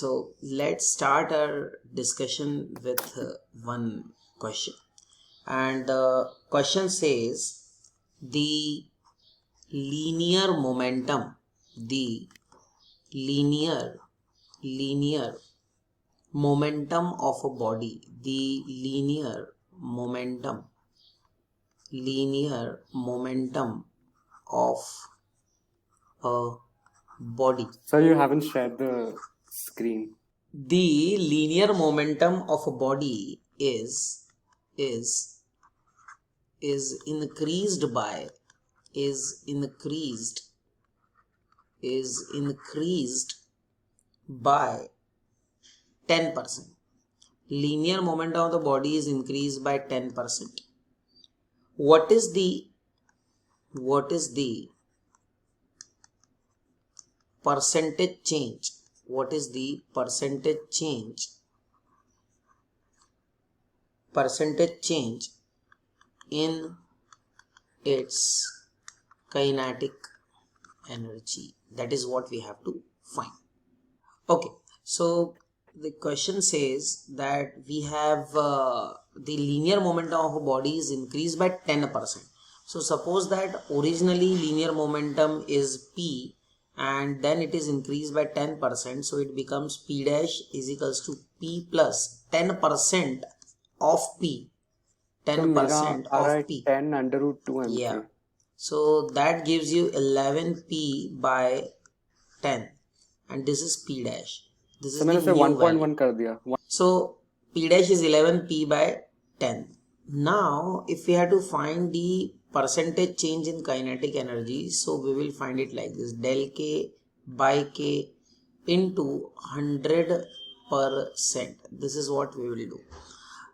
So let's start our discussion with one question. And the question says the linear momentum, the linear momentum of a body, the linear momentum of a body. Sir, you haven't shared the screen. The linear momentum of a body is increased by is increased by 10%. Linear momentum of the body is increased by 10%. What is the percentage change? What is the percentage change in its kinetic energy? That is what we have to find. Okay, so the question says that we have the linear momentum of a body is increased by 10%. So suppose that originally linear momentum is P and then it is increased by 10%. So it becomes P dash is equals to P plus 10% of P. So मेरा 10% आ रहा है of P. 10 under root 2 mk. Yeah. So that gives you 11P by 10. And this is P dash. This So is मैंने the उसे new value. 1.1 कर दिया. So P dash is 11P by 10. Now if we have to find the percentage change in kinetic energy, so we will find it like this: del K by K into 100%. This is what we will do.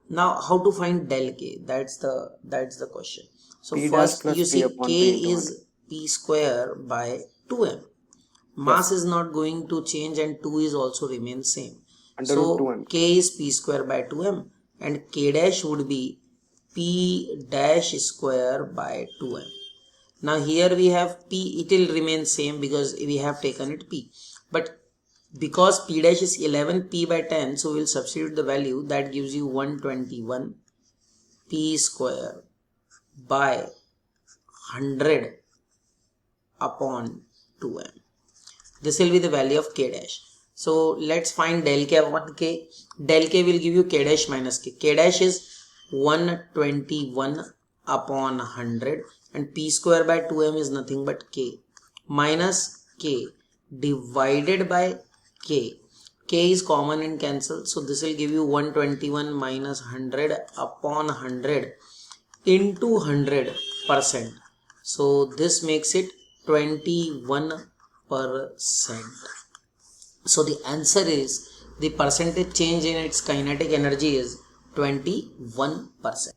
Now how to find del K? That's the question. So P dash first plus you P see upon K P into 100. is P square by 2m. Mass is not going to change and 2 is also remain same. Under root 2 So mk. K is P square by 2m and K dash would be P dash square by 2m. Now here we have P, it will remain same because we have taken it P. But because P dash is 11P by 10, so we will substitute the value. That gives you 121 P square by 100 upon 2m. This will be the value of K dash. So let's find del K upon K. Del K will give you K dash minus K. K dash is 121 upon 100 and P square by 2m is nothing but K minus K divided by K. K is common and cancel. So this will give you 121 minus 100 upon 100 into 100%. So this makes it 21%. So the answer is the percentage change in its kinetic energy is 21%.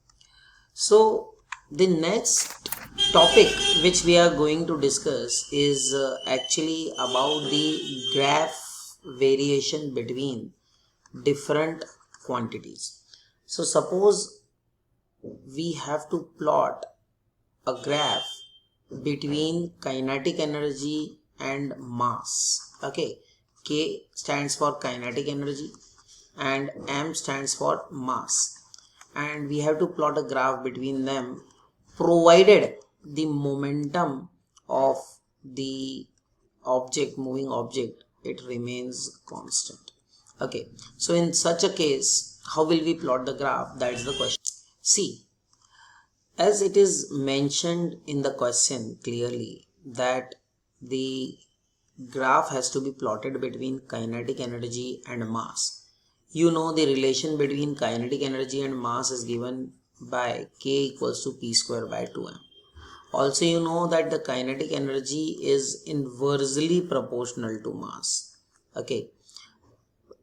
So the next topic which we are going to discuss is actually about the graph variation between different quantities. So suppose we have to plot a graph between kinetic energy and mass. Okay, K stands for kinetic energy and M stands for mass, and we have to plot a graph between them provided the momentum of the object, moving object, it remains constant. Okay, so in such a case how will we plot the graph? That's the question. See, as it is mentioned in the question clearly that the graph has to be plotted between kinetic energy and mass. You know the relation between kinetic energy and mass is given by K equals to P square by 2m. Also you know that the kinetic energy is inversely proportional to mass. Okay,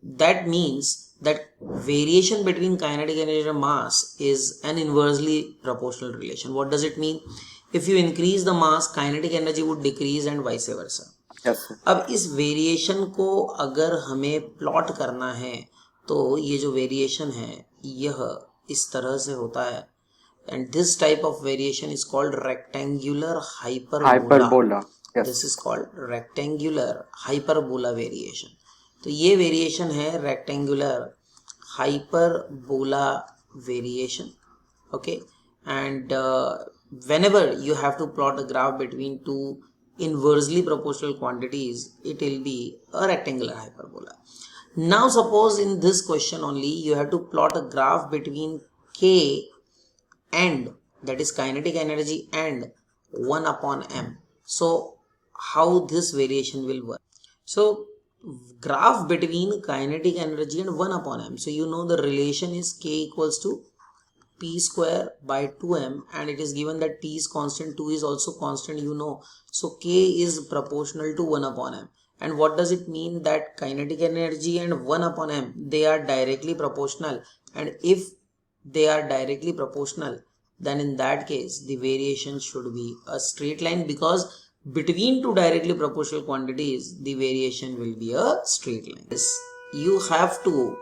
that means that variation between kinetic energy and mass is an inversely proportional relation. What does it mean? If you increase the mass, kinetic energy would decrease and vice versa. Yes, sir. अब इस variation को अगर हमें plot करना है तो ये जो वेरिएशन है यह इस तरह से होता है, and this type of variation is called rectangular hyperbola. Hyperbola. Yes. This is called rectangular hyperbola variation. तो ये वेरिएशन है rectangular hyperbola variation. Okay, and whenever you have to plot a graph between two inversely proportional quantities, it will be a rectangular hyperbola. Now suppose in this question only you have to plot a graph between k and, that is kinetic energy, and 1 upon m. So how this variation will work? So graph between kinetic energy and 1 upon m. So you know the relation is k equals to p square by 2m, and it is given that t is constant, 2 is also constant, you know. So k is proportional to 1 upon m. And what does it mean? That kinetic energy and 1 upon m, they are directly proportional. And if they are directly proportional, then in that case the variation should be a straight line, because between two directly proportional quantities the variation will be a straight line. This you have to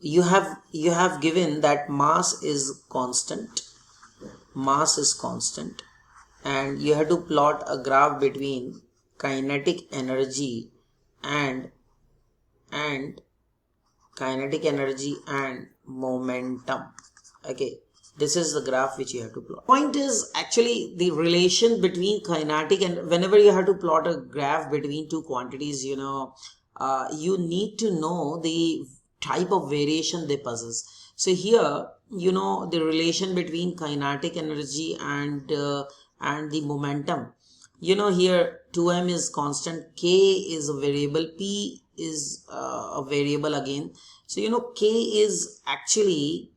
you have given that mass is constant, and you have to plot a graph between kinetic energy and kinetic energy and momentum. Okay, this is the graph which you have to plot. Point is actually the relation between kinetic, and whenever you have to plot a graph between two quantities, you know, you need to know the type of variation they possess. So here, you know, the relation between kinetic energy and the momentum. You know, here 2m is constant, k is a variable, p is a variable again. So you know, k is actually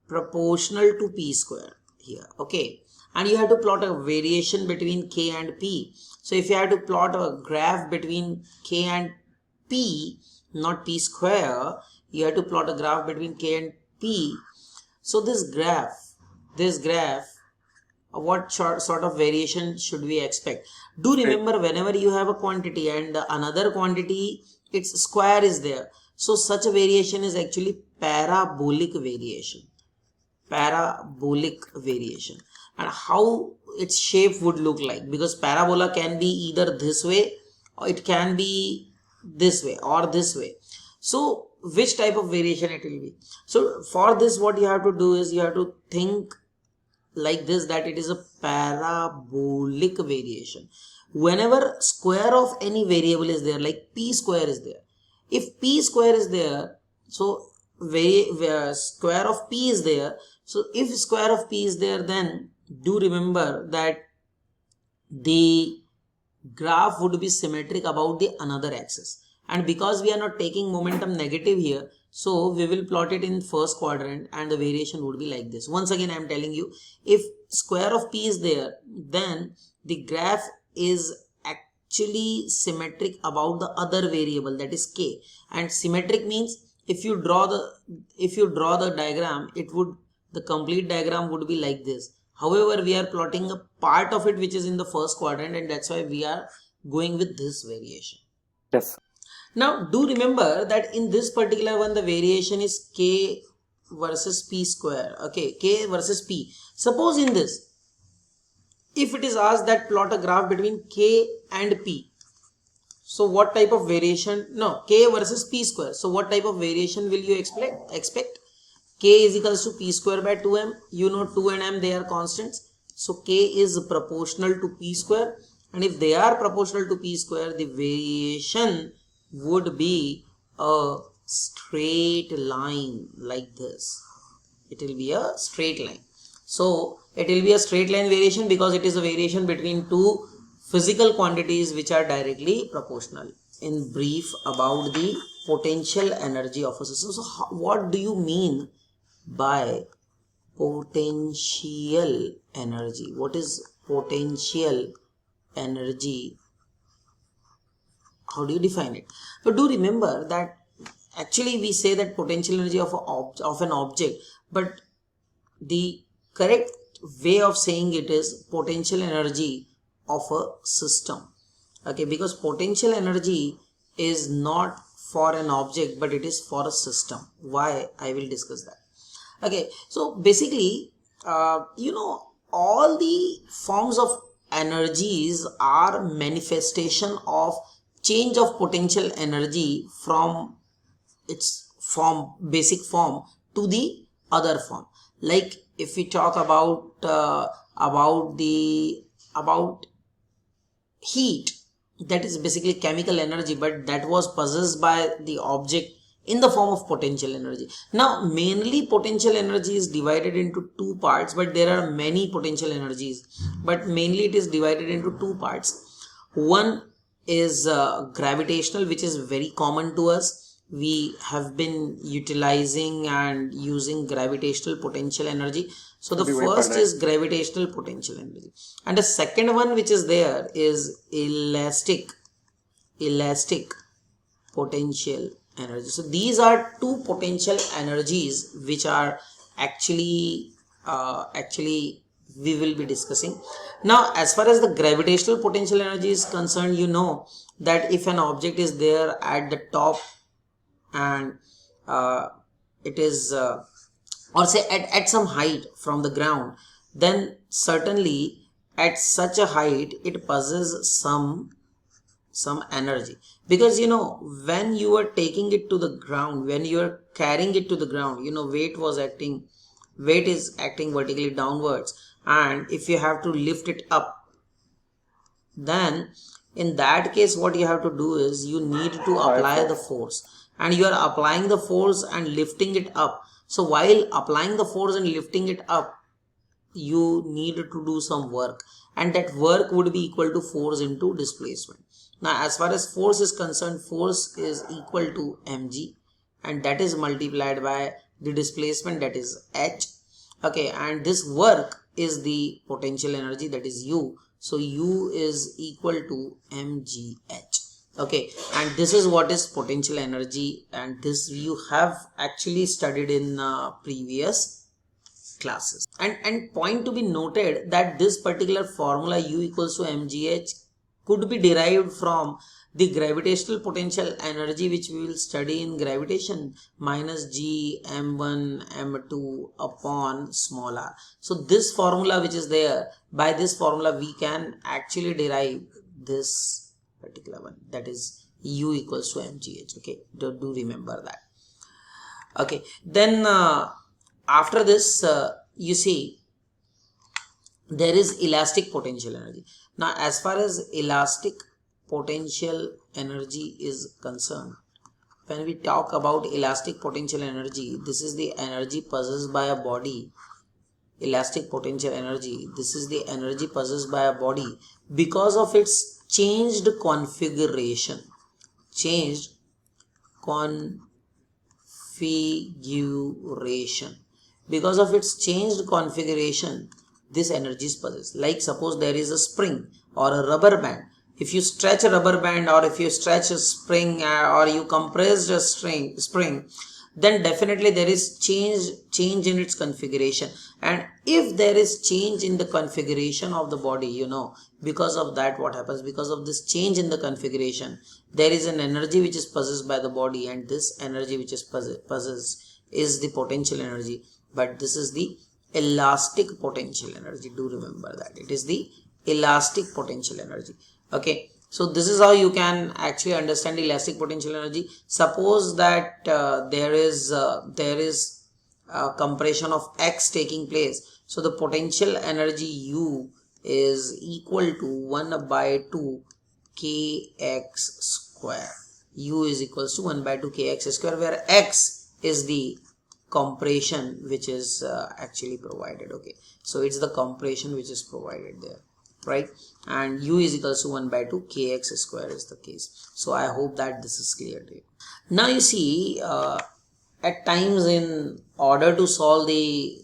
proportional to p square here. Okay, and you have to plot a variation between k and p. So if you have to plot a graph between k and p, not p square, you have to plot a graph between k and p. So this graph, what sort of variation should we expect? Do remember, whenever you have a quantity and another quantity, its square is there, so such a variation is actually parabolic variation. And how its shape would look like, because parabola can be either this way, or it can be this way, or this way. So which type of variation it will be? So for this, what you have to do is you have to think like this, that it is a parabolic variation. Whenever square of any variable is there, like p square is there, if p square is there, so square of p is there, so if square of p is there, then do remember that the graph would be symmetric about the another axis. And because we are not taking momentum negative here, so we will plot it in first quadrant, and the variation would be like this. Once again I am telling you, if square of p is there, then the graph is actually symmetric about the other variable, that is k. And symmetric means if you draw the diagram, the complete diagram would be like this. However, we are plotting a part of it which is in the first quadrant, and that's why we are going with this variation. Yes. Now do remember that in this particular one, the variation is k versus p square. Okay, k versus p. Suppose in this, if it is asked that plot a graph between k and p, so what type of variation? No, k versus p square. So what type of variation will you expect? K is equals to p square by 2m. You know 2 and m, they are constants. So k is proportional to p square. And if they are proportional to p square, the variation would be a straight line like this. It will be a straight line. So it will be a straight line variation because it is a variation between two physical quantities which are directly proportional. In brief about the potential energy of a system. So what do you mean by potential energy? What is potential energy? How do you define it? But do remember that actually we say that potential energy of an object, but the correct way of saying it is potential energy of a system. Okay, because potential energy is not for an object, but it is for a system. Why? I will discuss that. Okay, so basically, you know, all the forms of energies are manifestation of change of potential energy from its basic form to the other form. Like if we talk about heat, that is basically chemical energy, but that was possessed by the object in the form of potential energy. Now mainly potential energy is divided into two parts, but there are many potential energies, but mainly it is divided into two parts. One is gravitational, which is very common to us. We have been utilizing and using gravitational potential energy. So the first is gravitational potential energy, and the second one which is there is elastic potential energy. So these are two potential energies which are actually we will be discussing. Now as far as the gravitational potential energy is concerned, you know that if an object is there at the top and it is or say at some height from the ground, then certainly at such a height it possesses some energy, because you know when you are taking it to the ground, when you are carrying it to the ground, you know weight is acting vertically downwards, and if you have to lift it up, then in that case what you have to do is you need to apply the force, and you are applying the force and lifting it up. So while applying the force and lifting it up, you need to do some work, and that work would be equal to force into displacement. Now as far as force is concerned, force is equal to mg, and that is multiplied by the displacement, that is h. Okay, and this work is the potential energy, that is u. So u is equal to mgh. Okay, and this is what is potential energy, and this you have actually studied in previous classes. And point to be noted that this particular formula u equals to mgh could be derived from the gravitational potential energy, which we will study in gravitation, minus g m1 m2 upon small r. So this formula which is there, by this formula we can actually derive this particular one, that is u equals to mgh. Okay, do remember that. Okay, then after this you see there is elastic potential energy. Now as far as elastic potential energy is concerned, when we talk about elastic potential energy, this is the energy possessed by a body. Elastic potential energy, this is the energy possessed by a body because of its changed configuration. Because of its changed configuration, this energy is possessed. Like suppose there is a spring or a rubber band. If you stretch a rubber band, or if you stretch a spring, or you compress a spring, then definitely there is change in its configuration. And if there is change in the configuration of the body, you know, because of that what happens, because of this change in the configuration, there is an energy which is possessed by the body, and this energy which is possessed is the potential energy, but this is the elastic potential energy. Do remember that it is the elastic potential energy. Okay, so this is how you can actually understand elastic potential energy. Suppose that there is compression of x taking place, so the potential energy u is equal to 1 by 2 kx square. U is equals to 1 by 2 kx square, where x is the compression which is actually provided. Okay, so it's the compression which is provided there, right? And u is equals to 1 by 2 kx square is the case. So I hope that this is clear to you. Now you see at times, in order to solve the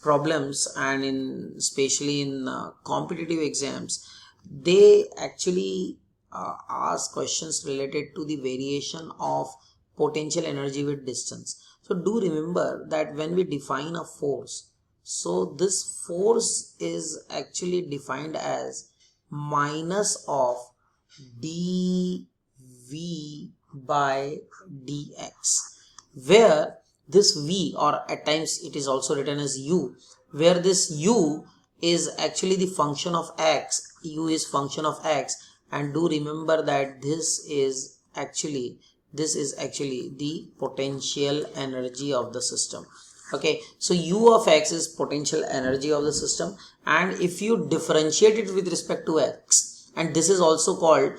problems, and in especially in competitive exams, they actually ask questions related to the variation of potential energy with distance. So do remember that when we define a force, so this force is actually defined as minus of dv by dx, where this v, or at times it is also written as u, where this u is actually the function of x, u is function of x, and do remember that this is actually the potential energy of the system. Okay, so U of x is potential energy of the system, and if you differentiate it with respect to x, and this is also called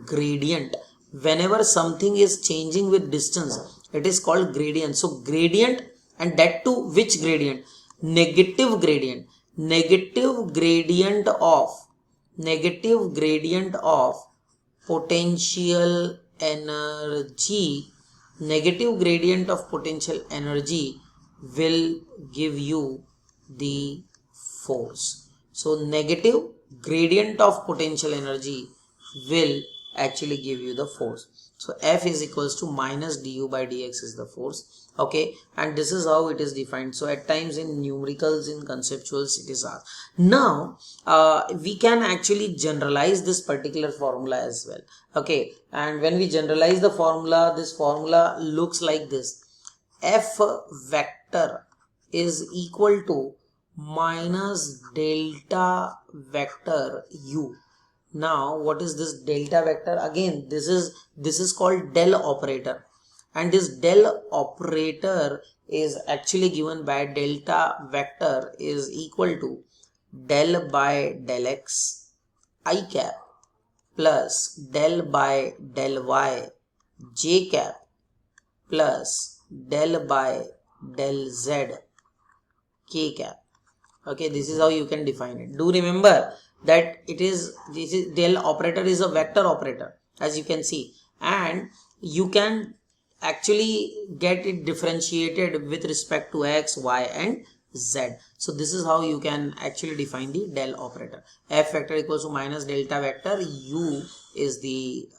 gradient. Whenever something is changing with distance, it is called gradient. So gradient, and that too which gradient? Negative gradient. Negative gradient of potential energy. Negative gradient of potential energy will give you the force. So negative gradient of potential energy will actually give you the force. So F is equals to minus du by dx is the force. Okay, and this is how it is defined. So at times in numericals, in conceptuals, it is asked. Now we can actually generalize this particular formula as well. Okay, and when we generalize the formula, this formula looks like this: F vector is equal to minus delta vector u. Now what is this delta vector? Again, this is called del operator, and this del operator is actually given by delta vector is equal to del by del x I cap plus del by del y j cap plus del by del z k cap. Okay, this is how you can define it. Do remember that this is del operator is a vector operator, as you can see, and you can actually get it differentiated with respect to x, y and z. So this is how you can actually define the del operator. F vector equals to minus delta vector. U is the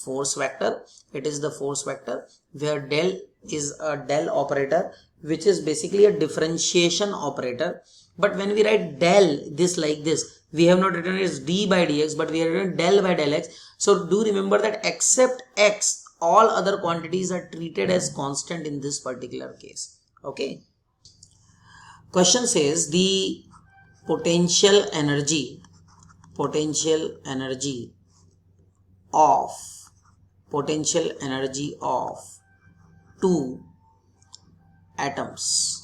force vector. It is the force vector, where del is a del operator, which is basically a differentiation operator. But when we write del this like this, we have not written it as d by dx, but we have written del by del x. So do remember that except x, all other quantities are treated as constant in this particular case. Okay. Question says the potential energy of two atoms.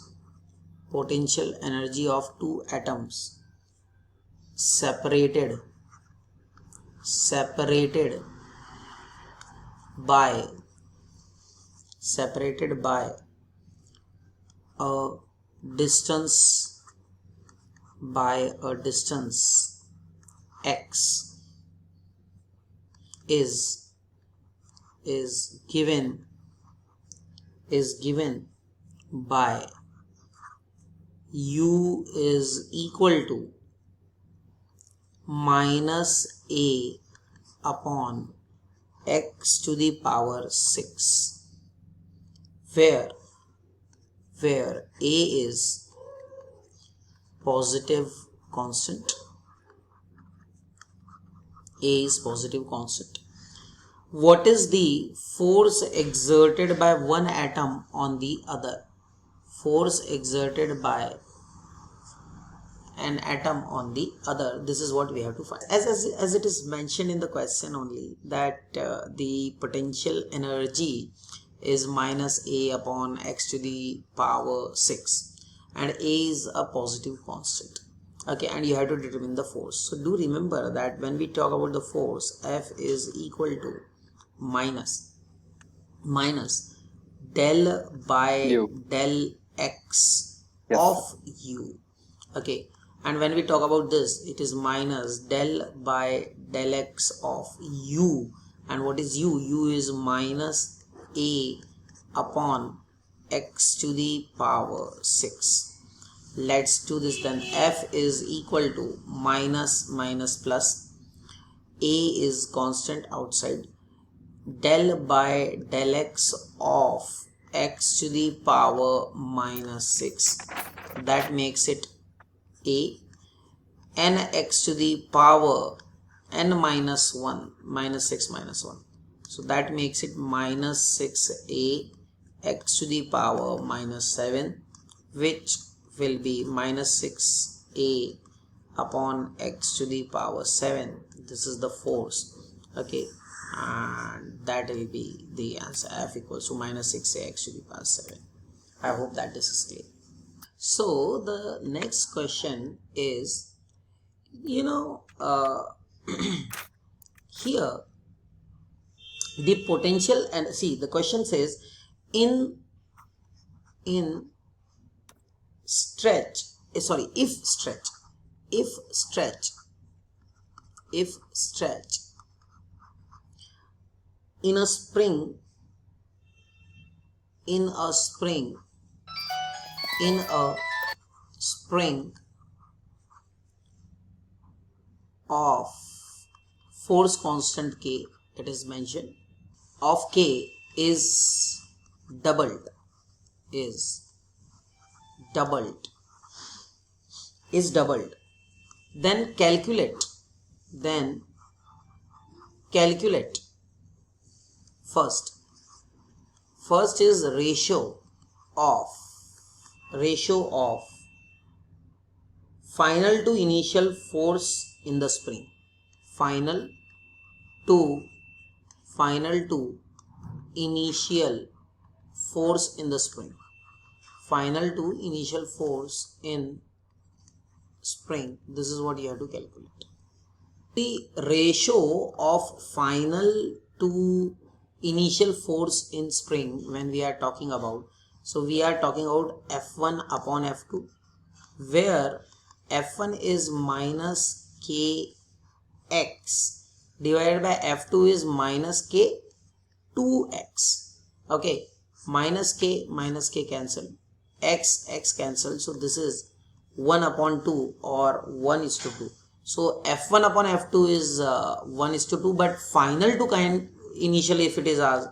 Potential energy of two atoms separated by a distance x is given by u is equal to minus a upon x to the power 6, where a is positive constant. What is the force exerted by one atom on the other? Force exerted by an atom on the other. This is what we have to find. As it is mentioned in the question only, that the potential energy is minus a upon x to the power 6, and a is a positive constant. Okay, and you have to determine the force. So do remember that when we talk about the force, F is equal to minus del by U. del x Yes. of u. Okay, and when we talk about this, it is minus del by del x of u. And what is u? U is minus a upon x to the power 6. Let's do this then. F is equal to minus plus. A is constant outside. Del by del x of x to the power minus 6. That makes it a. N x to the power n minus 1, minus 6 minus 1. So that makes it minus 6a x to the power minus 7, which will be minus 6a upon x to the power 7. This is the force. Okay, and that will be the answer. F equals to minus 6x to the power 7. I hope that this is clear. So the next question is, here the potential, and see the question says in stretch, sorry, if stretch in a spring of force constant K, it is mentioned, of K is doubled, then calculate first is ratio of final to initial force in the spring, final to initial force in the spring, this is what you have to calculate. The ratio of final to initial force in spring, when we are talking about, so we are talking about F1 upon F2, where F1 is minus kx divided by F2 is minus k2x. Okay, minus k cancel, x cancel, so this is 1 upon 2 or 1:2. So F1 upon F2 is 1:2, but final to initially if it is ours,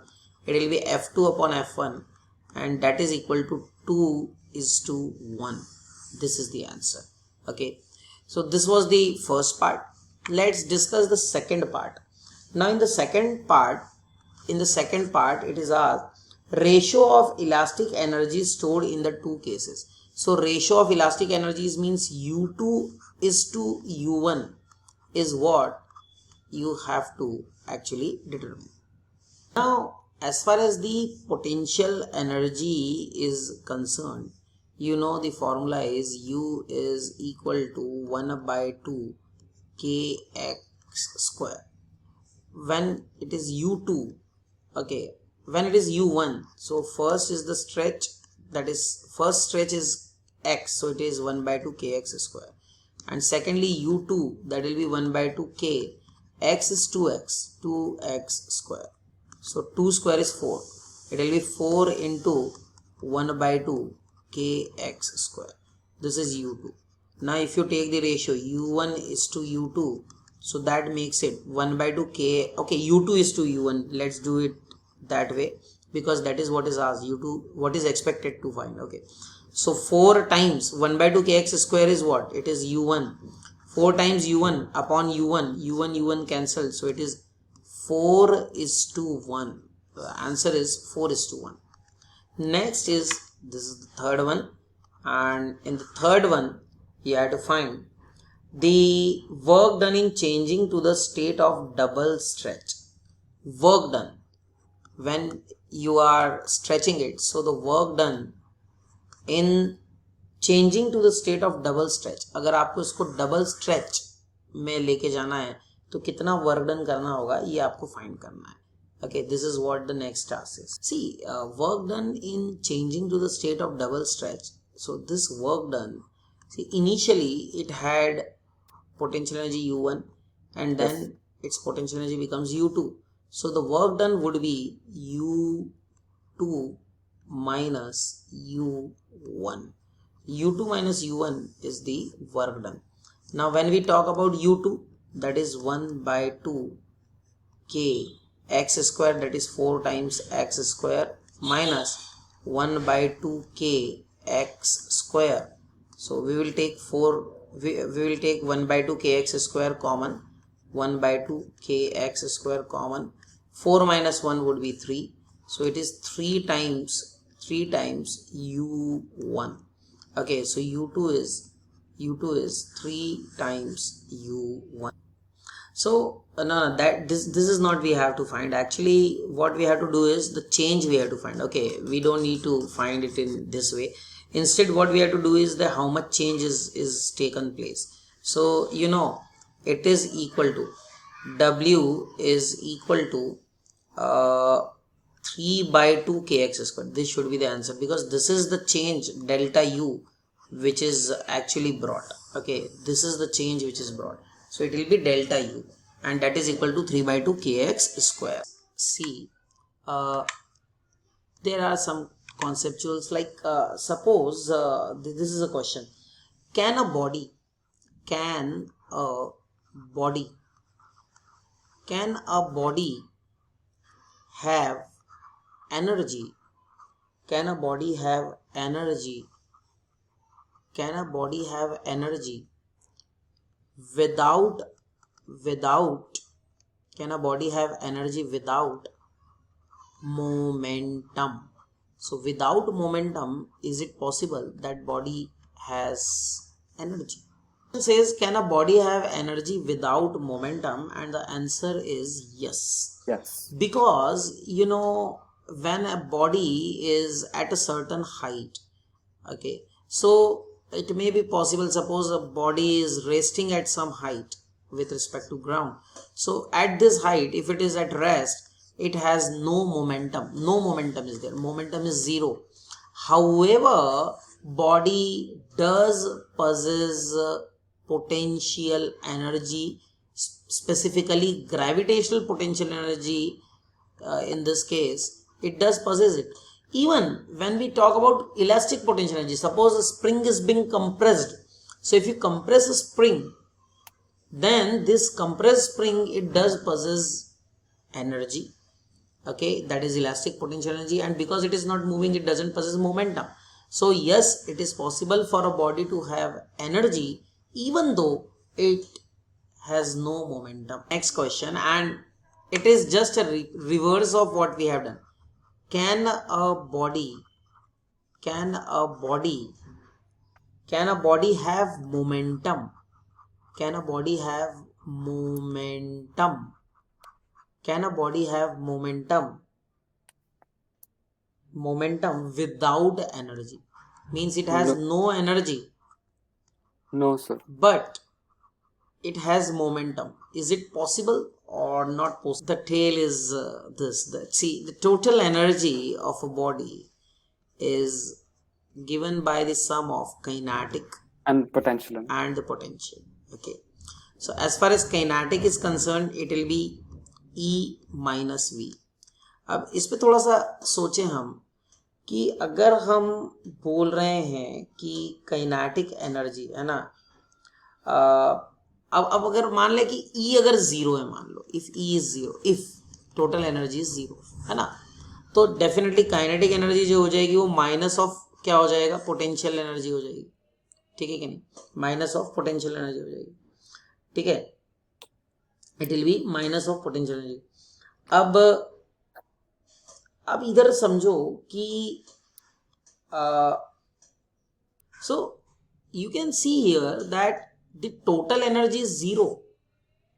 it will be F2 upon F1, and that is equal to 2:1. This is the answer. Okay, so this was the first part. Let's discuss the second part. Now in the second part it is our ratio of elastic energy stored in the two cases. So ratio of elastic energies means U2 is to U1 is what you have to actually determine. Now as far as the potential energy is concerned, the formula is U is equal to 1/2 kx square. When it is U2, okay, when it is U1, so first is the stretch, that is first stretch is x, so it is 1/2 kx square, and secondly U2, that will be 1/2 k, x is 2x square, so 2 square is 4, it will be 4 into 1/2 kx square. This is U2. Now if you take the ratio U1 is to U2, so that makes it 1/2 k. Okay, U2 is to U1, let's do it that way because that is what is asked. U2, what is expected to find. Okay, so 4 times 1/2 kx square is what? It is U1. 4 times U1 upon U1 cancel, so it is 4:1. The answer is 4:1. Next is, this is the third one, and in the third one you have to find the work done in changing to the state of double stretch. Work done when you are stretching it, so the work done in changing to the state of double stretch, अगर आपको इसको double stretch में लेके जाना है तो कितना work done करना होगा ये आपको फाइंड करना है. Okay, this is what the next task is. See, work done in changing to the state of double stretch. So this work done, see, initially it had potential energy U1 and then its potential energy becomes U2. So the work done would be U2 minus U1. U2 minus U1 is the work done. Now when we talk about U2, that is 1/2 k x square, that is 4 times x square, minus 1/2 k x square. So we will take 1/2 kx square common, 1/2 kx square common, 4 minus 1 would be 3, so it is 3 times u1. Okay, so u2 is u2 is 3 times u1. So no, that this is not we have to find. Actually what we have to do is the change we have to find. Okay, we don't need to find it in this way. Instead what we have to do is the how much change is taken place. So you know, it is equal to w is equal to 3 by 2 kx squared. This should be the answer, because this is the change delta u which is actually brought. Okay, this is the change which is brought, so it will be delta u, and that is equal to 3 by 2 kx square. See, there are some conceptuals like suppose this is a question: can a body have energy? Can a body have energy? Can a body have energy without can a body have energy without momentum? So without momentum, is it possible that body has energy? It says, can a body have energy without momentum? And the answer is yes. Yes. Because you know, when a body is at a certain height, okay, so it may be possible, suppose a body is resting at some height with respect to ground. So at this height, if it is at rest, it has no momentum is there, momentum is zero. However, body does possess potential energy, specifically gravitational potential energy. In this case, it does possess it. Even when we talk about elastic potential energy, suppose a spring is being compressed. So if you compress a spring, then this compressed spring, it does possess energy. Okay, that is elastic potential energy, and because it is not moving, it doesn't possess momentum. So yes, it is possible for a body to have energy even though it has no momentum. Next question, and it is just a reverse of what we have done. Can a body have momentum? Can a body have momentum? Can a body have momentum without energy? Means it has no energy, No, sir. but it has momentum. Is it possible or not possible? The tail is see, the total energy of a body is given by the sum of kinetic And potential. and the potential. Okay, so as far as kinetic is concerned, it will be E minus V. अब इस पे थोड़ा सा सोचें हम कि अगर हम बोल रहे हैं कि काइनेटिक एनर्जी है ना, अब अगर मान ले कि E अगर जीरो है, मान लो if E is zero, if total energy is zero, है ना, तो डेफिनेटली काइनेटिक एनर्जी जो हो जाएगी वो माइनस ऑफ क्या हो जाएगा, पोटेंशियल एनर्जी हो जाएगी. ठीक है कि नहीं, माइनस ऑफ पोटेंशियल एनर्जी हो जाएगी. ठीक है, it will be minus of potential energy. अब इधर समझो कि so you can see here that the total energy is zero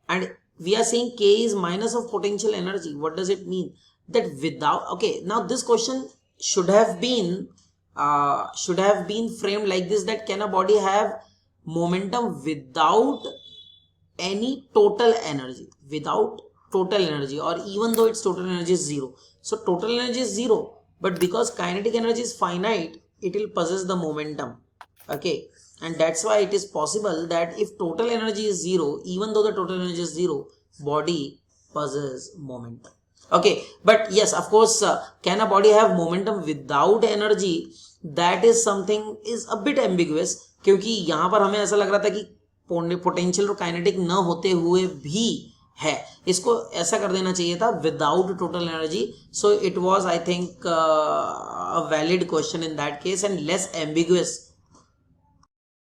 and we are saying K is minus of potential energy. What does it mean? That without, okay, now this question should have been framed like this, that can a body have momentum without any total energy, or even though its total energy is zero. So total energy is zero, but because kinetic energy is finite, it will possess the momentum. Okay, and that's why it is possible that if total energy is zero, even though the total energy is zero, body possesses momentum. Okay, but yes, of course, can a body have momentum without energy? That is something is a bit ambiguous, क्योंकि यहाँ पर हमें ऐसा लग रहा था कि potential और काइनेटिक न होते हुए भी है. इसको ऐसा कर देना चाहिए था without total energy. So it was, I think, a valid question in that case and less ambiguous